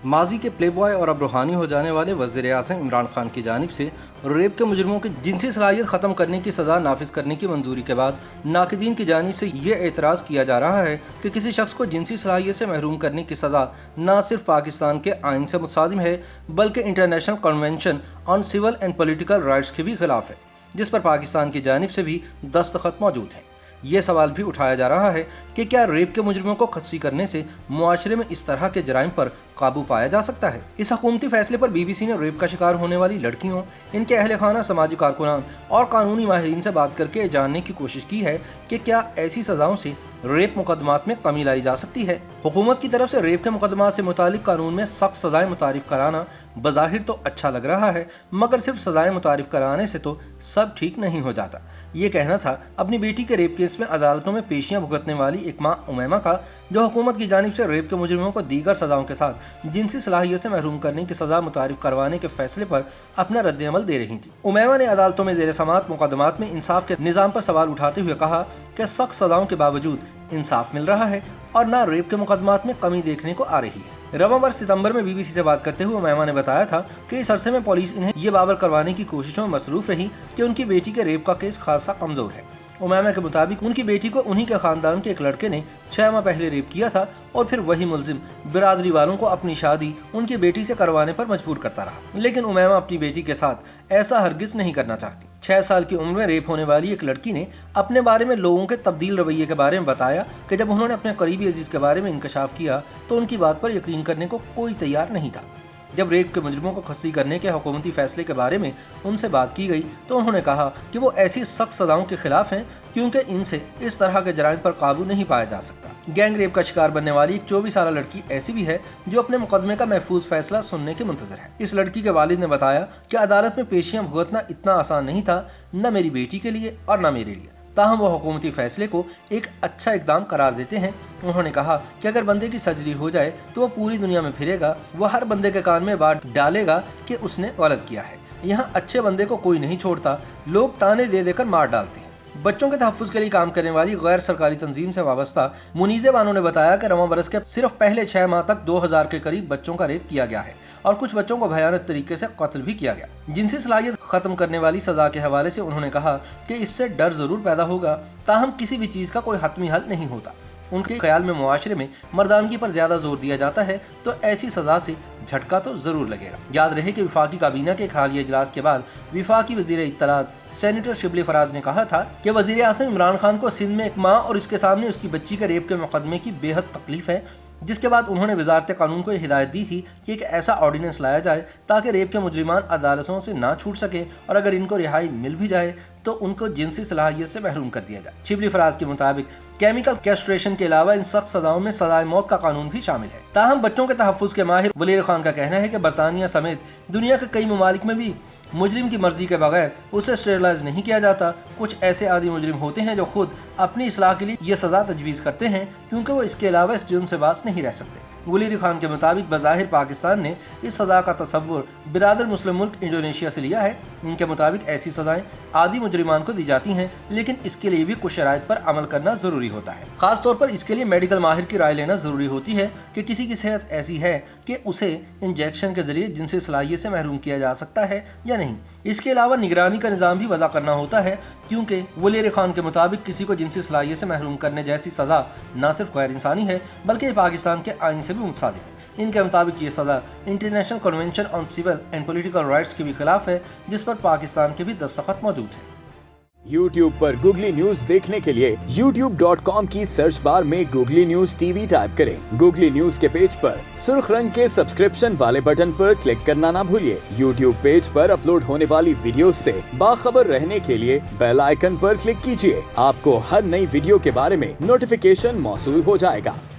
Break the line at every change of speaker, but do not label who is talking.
ماضی کے پلے بوائے اور اب روحانی ہو جانے والے وزیر اعظم عمران خان کی جانب سے ریپ کے مجرموں کی جنسی صلاحیت ختم کرنے کی سزا نافذ کرنے کی منظوری کے بعد ناقدین کی جانب سے یہ اعتراض کیا جا رہا ہے کہ کسی شخص کو جنسی صلاحیت سے محروم کرنے کی سزا نہ صرف پاکستان کے آئین سے متصادم ہے بلکہ international convention on civil and political rights کے بھی خلاف ہے، جس پر پاکستان کی جانب سے بھی دستخط موجود ہیں۔ یہ سوال بھی اٹھایا جا رہا ہے کہ کیا ریپ کے مجرموں کو خصی کرنے سے معاشرے میں اس طرح کے جرائم پر قابو پایا جا سکتا ہے؟ اس حکومتی فیصلے پر بی بی سی نے ریپ کا شکار ہونے والی لڑکیوں، ان کے اہل خانہ، سماجی کارکنان اور قانونی ماہرین سے بات کر کے جاننے کی کوشش کی ہے کہ کیا ایسی سزاؤں سے ریپ مقدمات میں کمی لائی جا سکتی ہے۔ حکومت کی طرف سے ریپ کے مقدمات سے متعلق قانون میں سخت سزائیں متعارف کرانا بظاہر تو اچھا لگ رہا ہے، مگر صرف سزائیں متعارف کرانے سے تو سب ٹھیک نہیں ہو جاتا۔ یہ کہنا تھا اپنی بیٹی کے ریپ کیس میں عدالتوں میں پیشیاں بھگتنے والی ایک ماں امیمہ کا، جو حکومت کی جانب سے ریپ کے مجرموں کو دیگر سزاؤں کے ساتھ جنسی صلاحیت سے محروم کرنے کی سزا متعارف کروانے کے فیصلے پر اپنا رد عمل دے رہی تھی۔ امیمہ نے عدالتوں میں زیر سماعت مقدمات میں انصاف کے نظام پر سوال اٹھاتے ہوئے کہا کہ سخت سزاؤں کے باوجود انصاف مل رہا ہے اور نہ ریپ کے مقدمات میں کمی دیکھنے کو آ رہی ہے۔ رواں برس ستمبر میں بی بی سی سے بات کرتے ہوئے امیمہ نے بتایا تھا کہ اس عرصے میں پولیس انہیں یہ باور کروانے کی کوششوں میں مصروف رہی کہ ان کی بیٹی کے ریپ کا کیس خاصا کمزور ہے۔ امیمہ کے مطابق ان کی بیٹی کو انہی کے خاندان کے ایک لڑکے نے 6 ماہ پہلے ریپ کیا تھا اور پھر وہی ملزم برادری والوں کو اپنی شادی ان کی بیٹی سے کروانے پر مجبور کرتا رہا، لیکن امیمہ اپنی بیٹی کے ساتھ ایسا ہرگز نہیں کرنا چاہتی۔ 6 سال کی عمر میں ریپ ہونے والی ایک لڑکی نے اپنے بارے میں لوگوں کے تبدیل رویے کے بارے میں بتایا کہ جب انہوں نے اپنے قریبی عزیز کے بارے میں انکشاف کیا تو ان کی بات پر یقین کرنے کو کوئی تیار نہیں تھا۔ جب ریپ کے مجرموں کو خصی کرنے کے حکومتی فیصلے کے بارے میں ان سے بات کی گئی تو انہوں نے کہا کہ وہ ایسی سخت سزاؤں کے خلاف ہیں کیونکہ ان سے اس طرح کے جرائم پر قابو نہیں پایا جا سکتا۔ گینگ ریپ کا شکار بننے والی ایک 24 سالہ لڑکی ایسی بھی ہے جو اپنے مقدمے کا محفوظ فیصلہ سننے کے منتظر ہے۔ اس لڑکی کے والد نے بتایا کہ عدالت میں پیشیاں بھگتنا اتنا آسان نہیں تھا، نہ میری بیٹی کے لیے اور نہ میرے لیے، تاہم وہ حکومتی فیصلے کو ایک اچھا اقدام قرار دیتے ہیں۔ انہوں نے کہا کہ اگر بندے کی سرجری ہو جائے تو وہ پوری دنیا میں پھرے گا، وہ ہر بندے کے کان میں بات ڈالے گا کہ اس نے غلط کیا ہے۔ یہاں اچھے بندے کو کوئی نہیں چھوڑتا، لوگ تانے دے دے کر مار ڈالتے ہیں۔ بچوں کے تحفظ کے لیے کام کرنے والی غیر سرکاری تنظیم سے وابستہ منیزہ بانو نے بتایا کہ رواں برس کے صرف پہلے 6 ماہ تک 2000 کے قریب بچوں کا ریپ کیا گیا ہے اور کچھ بچوں کو بھیانک طریقے سے قتل بھی کیا گیا۔ جنسی صلاحیت ختم کرنے والی سزا کے حوالے سے انہوں نے کہا کہ اس سے ڈر ضرور پیدا ہوگا، تاہم کسی بھی چیز کا کوئی حتمی حل نہیں ہوتا۔ ان کے خیال میں معاشرے میں مردانگی پر زیادہ زور دیا جاتا ہے تو ایسی سزا سے جھٹکا تو ضرور لگے گا۔ یاد رہے کہ وفاقی کابینہ کے ایک حالیہ اجلاس کے بعد وفاقی وزیر اطلاعات سینیٹر شبلی فراز نے کہا تھا کہ وزیر اعظم عمران خان کو سندھ میں ایک ماں اور اس کے سامنے اس کی بچی کے ریپ کے مقدمے کی بے حد تکلیف ہے، جس کے بعد انہوں نے وزارت قانون کو یہ ہدایت دی تھی کہ ایک ایسا آرڈیننس لایا جائے تاکہ ریپ کے مجرمان عدالتوں سے نہ چھوٹ سکے اور اگر ان کو رہائی مل بھی جائے تو ان کو جنسی صلاحیت سے محروم کر دیا جائے۔ شبلی فراز کے مطابق کیمیکل کیسٹریشن کے علاوہ ان سخت سزاؤں میں سزائے موت کا قانون بھی شامل ہے۔ تاہم بچوں کے تحفظ کے ماہر ولیر خان کا کہنا ہے کہ برطانیہ سمیت دنیا کے کئی ممالک میں بھی مجرم کی مرضی کے بغیر اسے اسٹیرلائز نہیں کیا جاتا۔ کچھ ایسے عادی مجرم ہوتے ہیں جو خود اپنی اصلاح کے لیے یہ سزا تجویز کرتے ہیں کیونکہ وہ اس کے علاوہ اس جرم سے باز نہیں رہ سکتے۔ ولیر خان کے مطابق بظاہر پاکستان نے اس سزا کا تصور برادر مسلم ملک انڈونیشیا سے لیا ہے۔ ان کے مطابق ایسی سزائیں عادی مجرمان کو دی جاتی ہیں، لیکن اس کے لیے بھی کچھ شرائط پر عمل کرنا ضروری ہوتا ہے۔ خاص طور پر اس کے لیے میڈیکل ماہر کی رائے لینا ضروری ہوتی ہے کہ کسی کی صحت ایسی ہے کہ اسے انجیکشن کے ذریعے جنسی صلاحیت سے محروم کیا جا سکتا ہے یا نہیں۔ اس کے علاوہ نگرانی کا نظام بھی وضع کرنا ہوتا ہے کیونکہ ولیر خان کے مطابق کسی کو جنسی صلاحیت سے محروم کرنے جیسی سزا نہ صرف غیر انسانی ہے بلکہ یہ پاکستان کے آئین سے بھی متصادم ہے۔ ان کے مطابق یہ سزا international convention on civil and political rights کے بھی خلاف ہے، جس پر پاکستان کے بھی دستخط موجود ہیں۔
YouTube پر گوگلی نیوز دیکھنے کے لیے youtube.com کی سرچ بار میں googly news T V type کریں۔ گوگلی نیوز کے پیج پر سرخ رنگ کے سبسکرپشن والے بٹن پر کلک کرنا نہ بھولیے۔ YouTube پیج پر اپلوڈ ہونے والی ویڈیوز سے باخبر رہنے کے لیے بیل آئیکن پر کلک کیجیے۔ آپ کو ہر نئی ویڈیو کے بارے میں نوٹیفیکیشن موصول ہو جائے گا۔